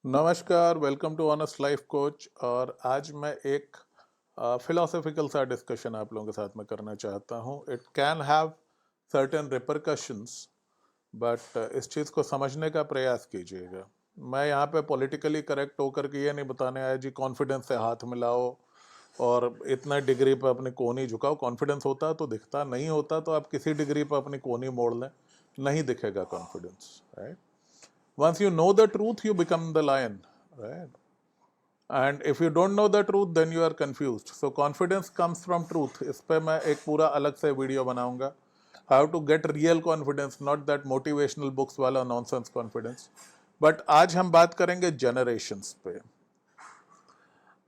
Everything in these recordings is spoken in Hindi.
नमस्कार, welcome to Honest Life Coach. और आज मैं एक फिलोसॉफिकल सा डिस्कशन आप लोगों के साथ में करना चाहता हूँ। It can have certain repercussions, but इस चीज़ को समझने का प्रयास कीजिएगा। मैं यहाँ पे पॉलिटिकली करेक्ट होकर के ये नहीं बताने आया जी कॉन्फिडेंस से हाथ मिलाओ और इतना डिग्री पर अपनी कोहनी झुकाओ। कॉन्फिडेंस होता तो दिखता, नहीं होता तो आप किसी डिग्री पर अपनी कोहनी मोड़ लें, नहीं दिखेगा confidence, right? Once you know the truth, you become the lion, right? And if you don't know the truth, then you are confused. So confidence comes from truth. इस पे मैं एक पूरा अलग से वीडियो बनाऊंगा. How to get real confidence, not that motivational books वाला nonsense confidence. But आज हम बात करेंगे generations पे.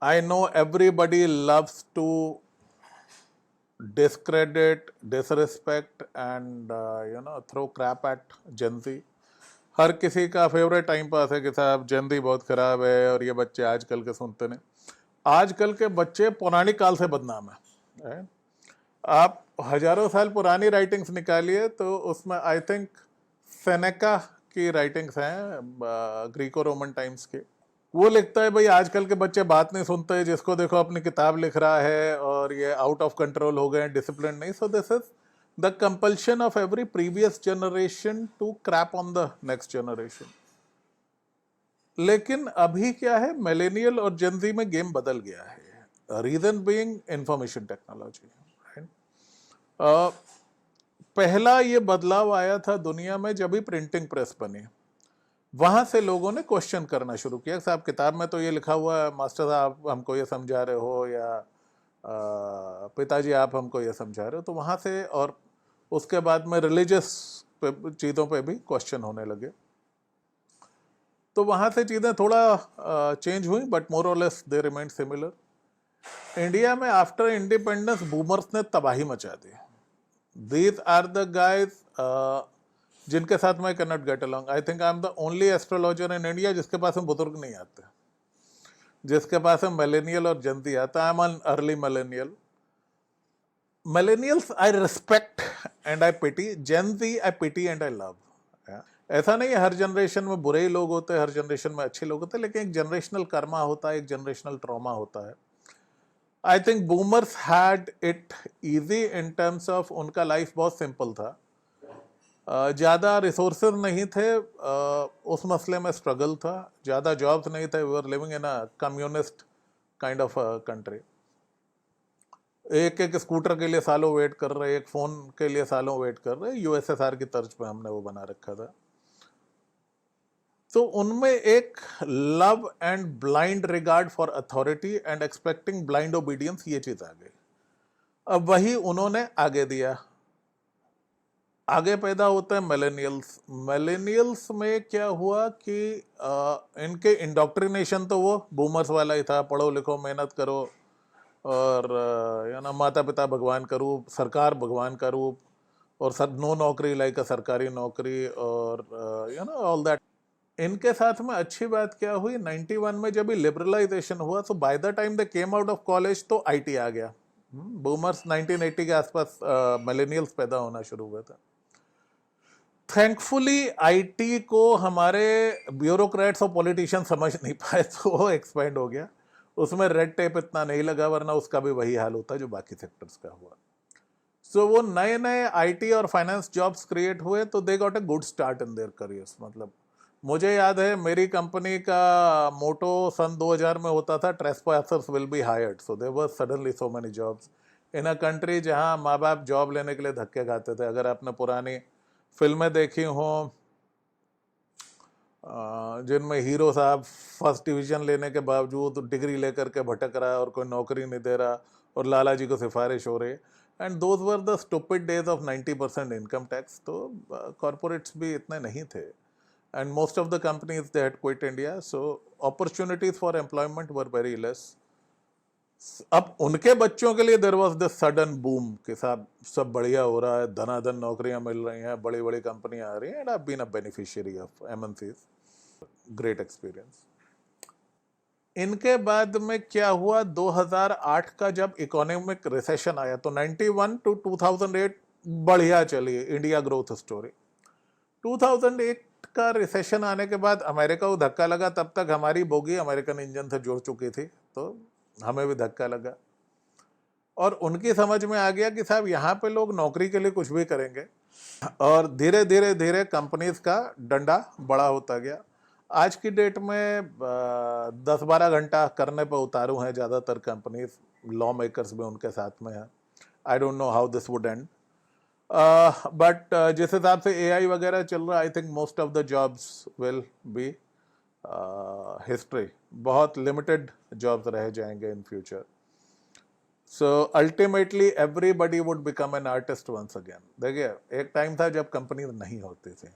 I know everybody loves to discredit, disrespect, and throw crap at Gen Z. हर किसी का फेवरेट टाइम पास है कि साहब जल्दी बहुत खराब है और ये बच्चे आजकल के सुनते नहीं। आजकल के बच्चे पौराणिक काल से बदनाम है। आप हजारों साल पुरानी राइटिंग्स निकालिए तो उसमें आई थिंक सेनेका की राइटिंग्स हैं, ग्रीको रोमन टाइम्स के। वो लिखता है भाई आजकल के बच्चे बात नहीं सुनते, जिसको देखो अपनी किताब लिख रहा है और ये आउट ऑफ कंट्रोल हो गए, डिसिप्लिन नहीं। So this is the compulsion of every previous generation to crap on the next generation. लेकिन अभी क्या है, मिलेनियल और जेनजी में गेम बदल गया है। Reason being information technology, right? पहला ये बदलाव आया था दुनिया में जब भी प्रिंटिंग प्रेस बनी। वहां से लोगों ने क्वेश्चन करना शुरू किया, साहब किताब में तो ये लिखा हुआ है, मास्टर साहब हमको ये समझा रहे हो, या पिताजी आप हमको ये समझा रहे हो। तो वहां से, और उसके बाद में रिलीजियस चीज़ों पे भी क्वेश्चन होने लगे। तो वहाँ से चीज़ें थोड़ा चेंज हुई, बट मोर और less they remain similar. India में आफ्टर इंडिपेंडेंस बूमर्स ने तबाही मचा दी। दीज आर द गाइज जिनके साथ मैं can not get along. I think I am the only astrologer in India जिसके पास में बुजुर्ग नहीं आते, जिसके पास में मिलेनियल और जनती आता। I am an early millennial. Millennials I respect and I pity. Gen Z I pity and I love. ऐसा नहीं है हर जनरेशन में बुरे ही लोग होते हैं, हर जनरेशन में अच्छे लोग होते हैं, लेकिन एक जनरेशनल कर्मा होता है, एक जनरेशनल ट्रॉमा होता है। I think boomers had it easy in terms of उनका लाइफ बहुत सिंपल था। ज़्यादा रिसोर्सेज नहीं थे, उस मसले में स्ट्रगल था। ज़्यादा जॉब्स नहीं थे, we were living in a communist kind of country. एक एक स्कूटर के लिए सालों वेट कर रहे, एक फ़ोन के लिए सालों वेट कर रहे। यूएसएसआर की तर्ज पे हमने वो बना रखा था। तो उनमें एक love and blind regard for authority and expecting blind obedience, ये चीज़ आ गई। अब वही उन्होंने आगे दिया। आगे पैदा होते हैं मिलेनियल्स। मिलेनियल्स में क्या हुआ कि इनके इंडोक्ट्रिनेशन तो वो बूमर्स वाला ही था, पढ़ो लिखो मेहनत करो और माता पिता भगवान का रूप, सरकार भगवान का रूप, और नो नौकरी लाइक अ सरकारी नौकरी, और ऑल दैट। इनके साथ में अच्छी बात क्या हुई, 91 में जब लिबरलाइजेशन हुआ, तो by the time they came out of college तो आईटी आ गया। बूमर्स 1980 के आसपास मिलेनियल्स पैदा होना शुरू हुआ था। थैंकफुली आईटी को हमारे ब्यूरोक्रेट्स और पॉलिटिशियन समझ नहीं पाए, तो वो एक्सपेंड हो गया। उसमें रेड टेप इतना नहीं लगा, वरना उसका भी वही हाल होता जो बाकी सेक्टर्स का हुआ। सो वो नए नए आईटी और फाइनेंस जॉब्स क्रिएट हुए, तो they got a good start in their careers. मतलब मुझे याद है मेरी कंपनी का मोटो सन 2000 में होता था, trespassers will be hired. So there were suddenly so many jobs in a country जहां माँ बाप जॉब लेने के लिए धक्के खाते थे। अगर आपने पुरानी फिल्में देखी हों जिनमें हीरो साहब फर्स्ट डिवीजन लेने के बावजूद डिग्री लेकर के भटक रहा है और कोई नौकरी नहीं दे रहा, और लाला जी को सिफारिश हो रही है, and those were the stupid days of 90% income tax. तो कॉरपोरेट्स भी इतने नहीं थे, and most of the companies they had quit India, so opportunities for employment were very less. अब उनके बच्चों के लिए there was this sudden boom कि साहब सब बढ़िया हो रहा है, धनाधन नौकरियां मिल रही हैं, बड़ी बड़ी कंपनियां आ रही हैं, and I have been a beneficiary of MNCs. Great experience. इनके बाद में क्या हुआ, 2008 का जब इकोनॉमिक रिसेशन आया, तो 91 to 2008 बढ़िया चली इंडिया ग्रोथ स्टोरी। 2008 का रिसेशन आने के बाद अमेरिका को धक्का लगा, तब तक हमारी बोगी अमेरिकन इंजन से जुड़ चुकी थी, तो हमें भी धक्का लगा और उनकी समझ में आ गया कि साहब यहाँ पे लोग नौकरी के लिए कुछ भी करेंगे और धीरे धीरे धीरे कंपनीज का डंडा बड़ा होता गया। आज की डेट में 10-12 घंटा करने पर उतारू हैं ज़्यादातर कंपनीज, लॉ मेकर्स भी उनके साथ में हैं। I don't know how this would end, but जिस हिसाब से एआई वगैरह चल रहा है, I think most of the jobs will be history. बहुत लिमिटेड जॉब्स रह जाएंगे in future. So ultimately everybody would become an artist once again. देखिए, एक टाइम था जब कंपनीज नहीं होती थी,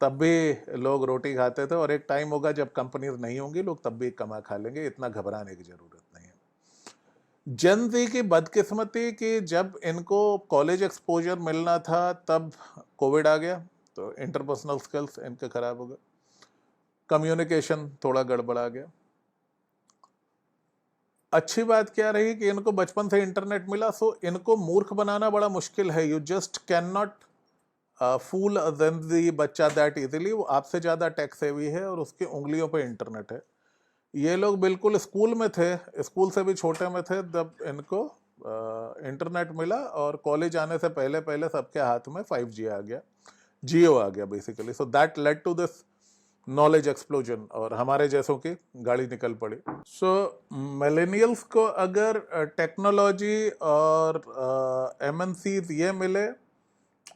तब भी लोग रोटी खाते थे, और एक टाइम होगा जब कंपनीज नहीं होंगी, लोग तब भी कमा खा लेंगे। इतना घबराने की जरूरत नहीं है। जेन ज़ी की बदकिस्मती कि जब इनको कॉलेज एक्सपोजर मिलना था तब कोविड आ गया, तो इंटरपर्सनल स्किल्स इनके खराब हो गए, कम्युनिकेशन थोड़ा गड़बड़ा गया। अच्छी बात क्या रही कि इनको बचपन से इंटरनेट मिला, सो इनको मूर्ख बनाना बड़ा मुश्किल है। यू जस्ट कैन नॉट फूल ज़िंदगी बच्चा दैट इजीली। वो आपसे ज़्यादा टेक सेवी है और उसकी उंगलियों पे इंटरनेट है। ये लोग बिल्कुल स्कूल में थे, स्कूल से भी छोटे में थे जब इनको इंटरनेट मिला, और कॉलेज आने से पहले पहले सबके हाथ में 5G आ गया, जियो आ गया basically. So that led to this knowledge explosion, और हमारे जैसों की गाड़ी निकल पड़ी। सो मिलेनियल्स को अगर टेक्नोलॉजी और MNCs ये मिले,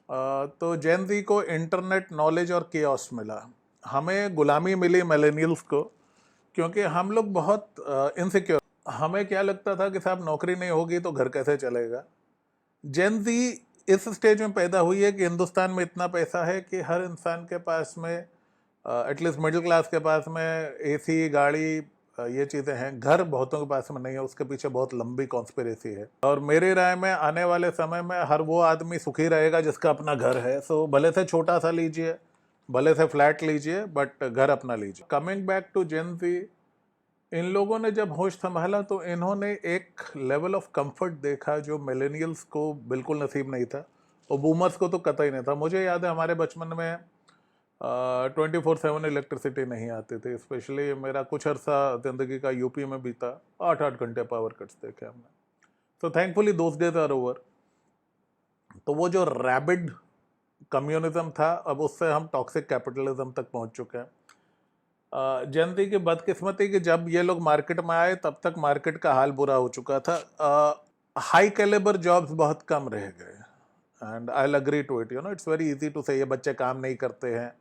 तो जेन ज़ी को इंटरनेट, नॉलेज और केओस मिला। हमें गुलामी मिली मिलेनियल्स को, क्योंकि हम लोग बहुत इनसिक्योर। हमें क्या लगता था कि साहब नौकरी नहीं होगी तो घर कैसे चलेगा। जेन ज़ी इस स्टेज में पैदा हुई है कि हिंदुस्तान में इतना पैसा है कि हर इंसान के पास में, एटलीस्ट मिडिल क्लास के पास में, AC, गाड़ी, ये चीज़ें हैं। घर बहुतों के पास में नहीं है, उसके पीछे बहुत लंबी कॉन्स्पिरेसी है। और मेरी राय में आने वाले समय में हर वो आदमी सुखी रहेगा जिसका अपना घर है। सो भले से छोटा सा लीजिए, भले से फ्लैट लीजिए, बट घर अपना लीजिए। कमिंग बैक टू जेन ज़ी, इन लोगों ने जब होश संभाला तो इन्होंने एक लेवल ऑफ कंफर्ट देखा जो मिलेनियल्स को बिल्कुल नसीब नहीं था, और बूमर्स को तो कतई नहीं था। मुझे याद है हमारे बचपन में 24/7 इलेक्ट्रिसिटी नहीं आती थी। स्पेशली मेरा कुछ अर्सा ज़िंदगी का यूपी में बीता, 8-8 घंटे पावर कट्स देखे हमने। So thankfully those days are over. तो वो जो रैबिड कम्युनिज्म था, अब उससे हम टॉक्सिक कैपिटलिज्म तक पहुंच चुके हैं। जेन ज़ी की बदकिस्मती कि जब ये लोग मार्केट में आए तब तक मार्केट का हाल बुरा हो चुका था। हाई कैलिबर जॉब्स बहुत कम रह गए, and I will agree to it. You know, it's very easy to say ये बच्चे काम नहीं करते हैं।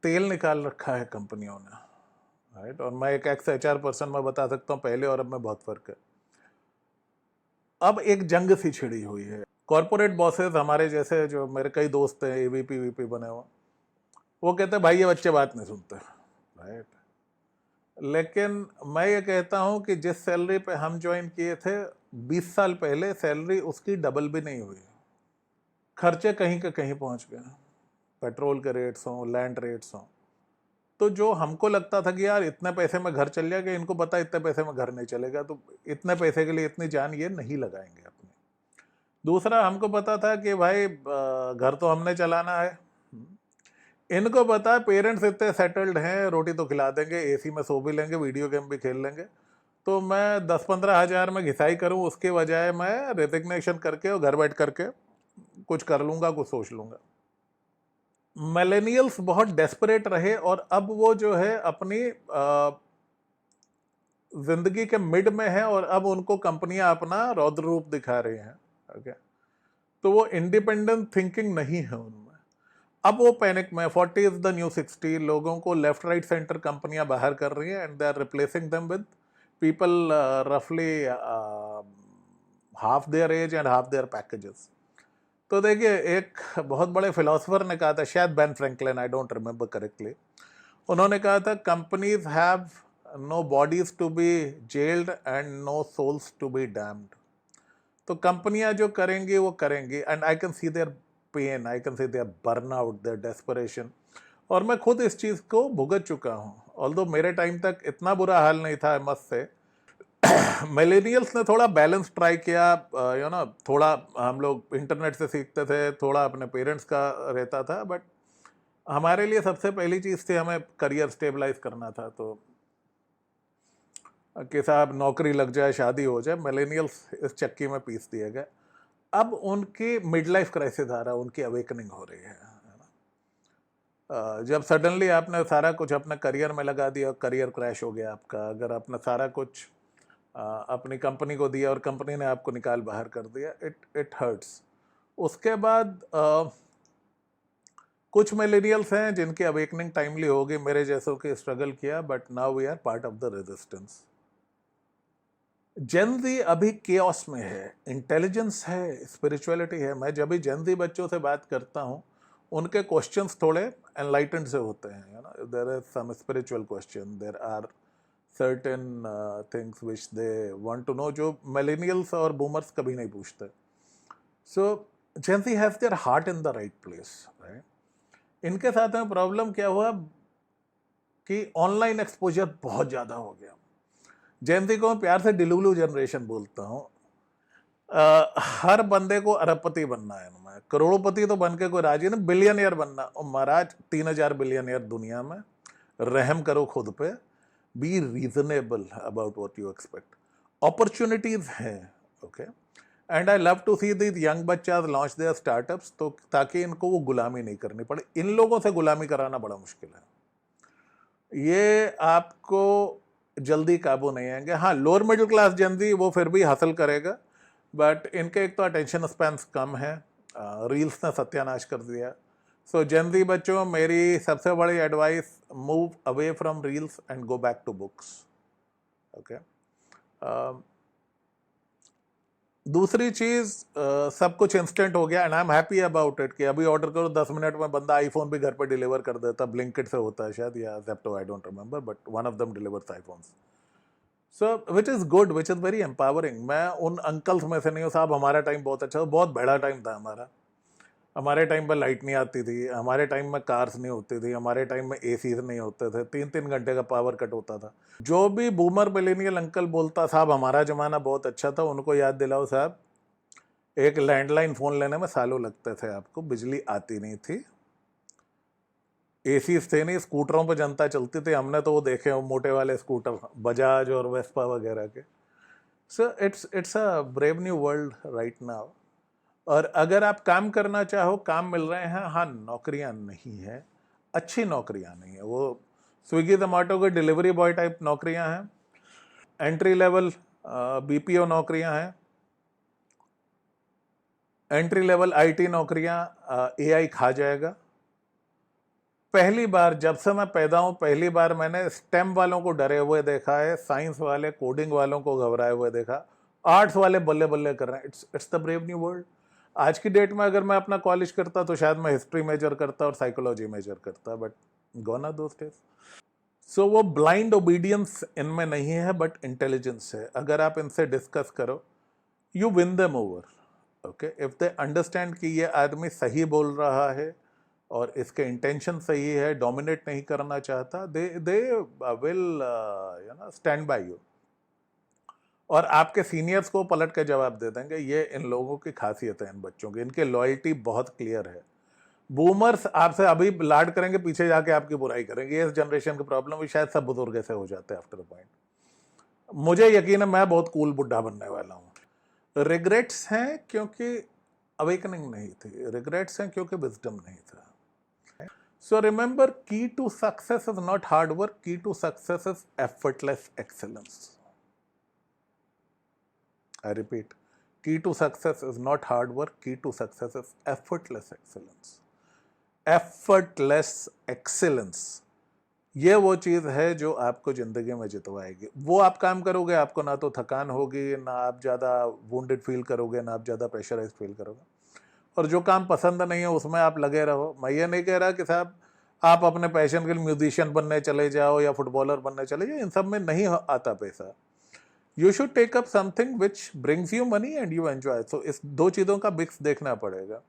तेल निकाल रखा है कंपनियों ने, राइट। और मैं एक एक्स HR पर्सन में बता सकता हूँ, पहले और अब में बहुत फर्क है। अब एक जंग सी छिड़ी हुई है। कॉर्पोरेट बॉसेस हमारे जैसे, जो मेरे कई दोस्त हैं AVP VP बने हुए, वो कहते हैं भाई ये बच्चे बात नहीं सुनते, राइट। लेकिन मैं ये कहता हूँ कि जिस सैलरी पे हम ज्वाइन किए थे 20 साल पहले, सैलरी उसकी डबल भी नहीं हुई। खर्चे कहीं के कहीं पहुंच गए, पेट्रोल के रेट्स हों, लैंड रेट्स हों। तो जो हमको लगता था कि यार इतने पैसे में घर चल जाएगा, इनको पता इतने पैसे में घर नहीं चलेगा, तो इतने पैसे के लिए इतनी जान ये नहीं लगाएंगे अपनी। दूसरा, हमको पता था कि भाई घर तो हमने चलाना है। इनको पता है पेरेंट्स इतने सेटल्ड हैं, रोटी तो खिला देंगे, AC में सो भी लेंगे, वीडियो गेम भी खेल लेंगे। तो मैं 10-15 हज़ार में घिसाई करूं, उसके बजाय मैं रेजिग्नेशन करके और घर बैठ करके कुछ कर लूंगा, कुछ सोच लूंगा। मिलेनियल्स बहुत डेस्परेट रहे, और अब वो जो है अपनी जिंदगी के मिड में है, और अब उनको कंपनियां अपना रौद्र रूप दिखा रही हैं। ओके, तो वो इंडिपेंडेंट थिंकिंग नहीं है उनमें। अब वो पैनिक में, 40 इज द न्यू 60, लोगों को लेफ्ट राइट सेंटर कंपनियां बाहर कर रही हैं, and they are replacing them with people रफली half their age and half their packages. तो देखिए, एक बहुत बड़े फिलोसफर ने कहा था, शायद Ben Franklin, I don't remember correctly, उन्होंने कहा था companies have no bodies to be jailed and no souls to be damned. तो कंपनियां जो करेंगी वो करेंगी, and I can see their pain, I can see their burnout, their desperation. और मैं खुद इस चीज़ को भुगत चुका हूँ, ऑल्दो मेरे टाइम तक इतना बुरा हाल नहीं था मस्त से। मिलेनियल्स ने थोड़ा बैलेंस ट्राई किया, यू नो, थोड़ा हम लोग इंटरनेट से सीखते थे, थोड़ा अपने पेरेंट्स का रहता था, बट हमारे लिए सबसे पहली चीज़ थी हमें करियर स्टेबलाइज करना था, तो कि साहब नौकरी लग जाए, शादी हो जाए। मिलेनियल्स इस चक्की में पीस दिए गए। अब उनकी मिड लाइफ क्राइसिस आ रहा है, उनकी अवेकनिंग हो रही है ना। जब सडनली आपने सारा कुछ अपने करियर में लगा दिया, करियर क्रैश हो गया आपका। अगर आपने सारा कुछ अपनी कंपनी को दिया और कंपनी ने आपको निकाल बाहर कर दिया, इट हर्ट्स। उसके बाद कुछ मिलेनियल्स हैं जिनकी अवेकनिंग टाइमली होगी, मेरे जैसों के स्ट्रगल किया, but now we are part of the resistance. Gen Z अभी केओस में है, इंटेलिजेंस है, स्पिरिचुअलिटी है। मैं जब भी जेन ज़ी बच्चों से बात करता हूँ, उनके क्वेश्चंस थोड़े एनलाइटेंड से होते हैं, you know, there is some spiritual question, there are certain things which they want to know, जो मिलेनियल्स और बूमर्स कभी नहीं पूछते। So Gen Z has their heart in the right place, right. इनके साथ में प्रॉब्लम क्या हुआ कि ऑनलाइन एक्सपोजर बहुत ज़्यादा हो गया। जेन ज़ी को मैं प्यार से डिलुलू जनरेशन बोलता हूँ। हर बंदे को अरबपति बनना है, मैं करोड़पति तो बन के कोई राजी नहीं, बिलियनियर बनना। और महाराज 3000 बिलियनियर दुनिया में, रहम करो खुद पे, be reasonable about what you expect. Opportunities हैं, okay. And I love to see these young बच्चास लॉन्च देयर स्टार्टअप्स, तो ताकि इनको वो गुलामी नहीं करनी पड़े। इन लोगों से गुलामी कराना बड़ा मुश्किल है, ये आपको जल्दी काबू नहीं आएंगे। हाँ, लोअर मिडिल क्लास जेन ज़ी वो फिर भी हासिल करेगा, बट इनके एक तो अटेंशन स्पैन कम है, रील्स ने सत्यानाश कर दिया। सो जेन ज़ी बच्चों, मेरी सबसे बड़ी advice, move away from reels and go back to books, okay. दूसरी चीज, सब कुछ इंस्टेंट हो गया and I am happy about it, कि अभी ऑर्डर करो 10 मिनट में बंदा आईफोन भी घर पे डिलीवर कर देता। ब्लिंकिट से होता है शायद, या Zepto, I don't remember, but one of them delivers iPhones. So which is good, which is very empowering. मैं उन अंकल्स में से नहीं हूँ, साहब हमारा टाइम बहुत अच्छा, बहुत बड़ा टाइम था हमारा। हमारे टाइम पर लाइट नहीं आती थी, हमारे टाइम में कार्स नहीं होती थी, हमारे टाइम में एसीज नहीं होते थे, 3-3 घंटे का पावर कट होता था। जो भी बूमर मिलेनियल अंकल बोलता साहब हमारा जमाना बहुत अच्छा था, उनको याद दिलाओ साहब, एक लैंडलाइन फोन लेने में सालों लगते थे आपको, बिजली आती नहीं थी, एसी थे नहीं, स्कूटरों पर जनता चलती थी। हमने तो वो देखे हो मोटे वाले स्कूटर, बजाज और वेस्पा वगैरह के। So it's a brave new world right now. और अगर आप काम करना चाहो, काम मिल रहे हैं, हाँ, नौकरियां नहीं है, अच्छी नौकरियां नहीं है। वो स्विगी जोमेटो के डिलीवरी बॉय टाइप नौकरियां हैं, एंट्री लेवल बीपीओ नौकरियां हैं, एंट्री लेवल आईटी नौकरियां एआई खा जाएगा। पहली बार जब से मैं पैदा हूं, पहली बार मैंने स्टेम वालों को डरे हुए देखा है, साइंस वाले कोडिंग वालों को घबराए हुए देखा, आर्ट्स वाले बल्ले बल्ले कर रहे हैं। It's the brave new world. आज की डेट में अगर मैं अपना कॉलेज करता तो शायद मैं हिस्ट्री मेजर करता और साइकोलॉजी मेजर करता, but gone are those days. So वो ब्लाइंड ओबीडियंस इनमें नहीं है, बट इंटेलिजेंस है। अगर आप इनसे डिस्कस करो, you win them over, okay. If they understand कि ये आदमी सही बोल रहा है और इसके इंटेंशन सही है, डोमिनेट नहीं करना चाहता, they will you know stand by you, और आपके सीनियर्स को पलट के जवाब दे देंगे। ये इन लोगों की खासियत है, इन बच्चों की, इनकी लॉयल्टी बहुत क्लियर है। बूमर्स आपसे अभी लाड करेंगे, पीछे जाके आपकी बुराई करेंगे। इस जनरेशन की प्रॉब्लम भी शायद सब बुजुर्ग ऐसे हो जाते हैं आफ्टर अ पॉइंट। मुझे यकीन है मैं बहुत कूल बुढ़ा बनने वाला हूँ। रिग्रेट्स हैं क्योंकि अवेकनिंग नहीं थी, रिग्रेट्स हैं क्योंकि विजडम नहीं था। So remember, key to success is not hard work, key to success is effortless excellence. I repeat, key to success is not hard work, key to success is effortless excellence. Effortless excellence, ये वो चीज़ है जो आपको ज़िंदगी में जितवाएगी। वो आप काम करोगे, आपको ना तो थकान होगी, ना आप ज़्यादा वुंडेड फील करोगे, ना आप ज़्यादा प्रेशराइज फील करोगे। और जो काम पसंद नहीं है उसमें आप लगे रहो। मैं ये नहीं कह रहा कि साहब आप अपने पैशन के लिए म्यूजिशियन बनने चले जाओ या फुटबॉलर बनने चले जाओ, इन सब में नहीं आता पैसा। You should take up something which brings you money and you enjoy. So इस दो चीज़ों का मिक्स देखना पड़ेगा।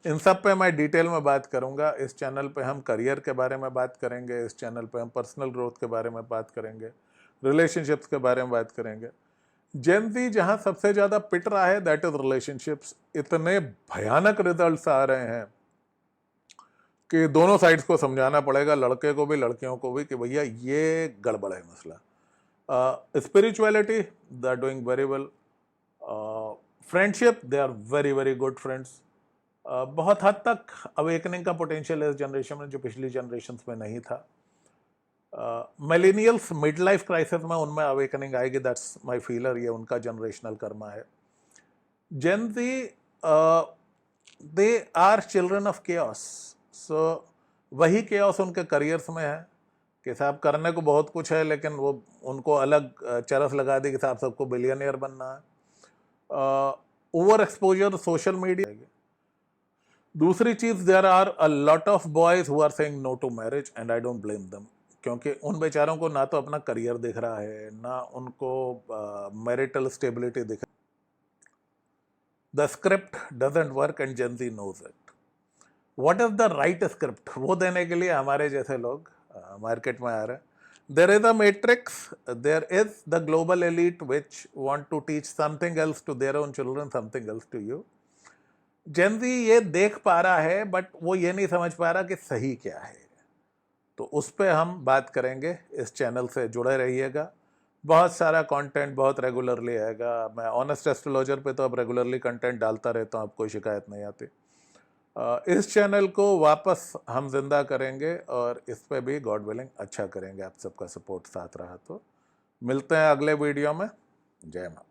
इन सब पे मैं डिटेल में बात करूंगा। इस चैनल पे हम करियर के बारे में बात करेंगे, इस चैनल पे हम पर्सनल ग्रोथ के बारे में बात करेंगे, रिलेशनशिप्स के बारे में बात करेंगे। जेन ज़ी जहां सबसे ज़्यादा पिट रहा है, दैट इज रिलेशनशिप्स। इतने भयानक रिजल्ट्स आ रहे हैं, कि दोनों साइड्स को समझाना पड़ेगा, लड़के को भी लड़कियों को भी, कि भैया ये गड़बड़ है मसला। Spirituality they are doing very well. Friendship they are very very good friends. बहुत हद तक अवेकनिंग का पोटेंशियल है इस जनरेशन में जो पिछली जनरेशन में नहीं था। मिलेनियल्स मिड लाइफ क्राइसिस में उनमें अवेकनिंग आएगी, दैट्स माय फीलर, ये उनका जनरेशनल कर्मा है। Gen Z they are children of chaos, so वही केओस उनके करियर्स में है कि साहब करने को बहुत कुछ है, लेकिन वो उनको अलग चरस लगा दी कि साहब सबको बिलियनियर बनना है। Over exposure social media. दूसरी चीज, there are a lot of boys who are saying no to marriage and I don't blame them, क्योंकि उन बेचारों को ना तो अपना करियर दिख रहा है, ना उनको मैरिटल स्टेबिलिटी दिख रहा है। The script doesn't work and Gen Z knows it. What is the right script, वो देने के लिए हमारे जैसे लोग मार्केट में आ रहे हैं। There is a matrix, there is the global elite which want to teach something else to their own children, something else to you. Gen Z ये देख पा रहा है, बट वो ये नहीं समझ पा रहा कि सही क्या है। तो उस पर हम बात करेंगे, इस चैनल से जुड़े रहिएगा। बहुत सारा कंटेंट बहुत रेगुलरली आएगा। मैं ऑनेस्ट एस्ट्रोलॉजर पे तो अब रेगुलरली कंटेंट डालता रहता हूँ, अब कोई शिकायत नहीं आती। इस चैनल को वापस हम जिंदा करेंगे और इस पे भी गॉड विलिंग अच्छा करेंगे। आप सबका सपोर्ट साथ रहा तो मिलते हैं अगले वीडियो में। जय मां।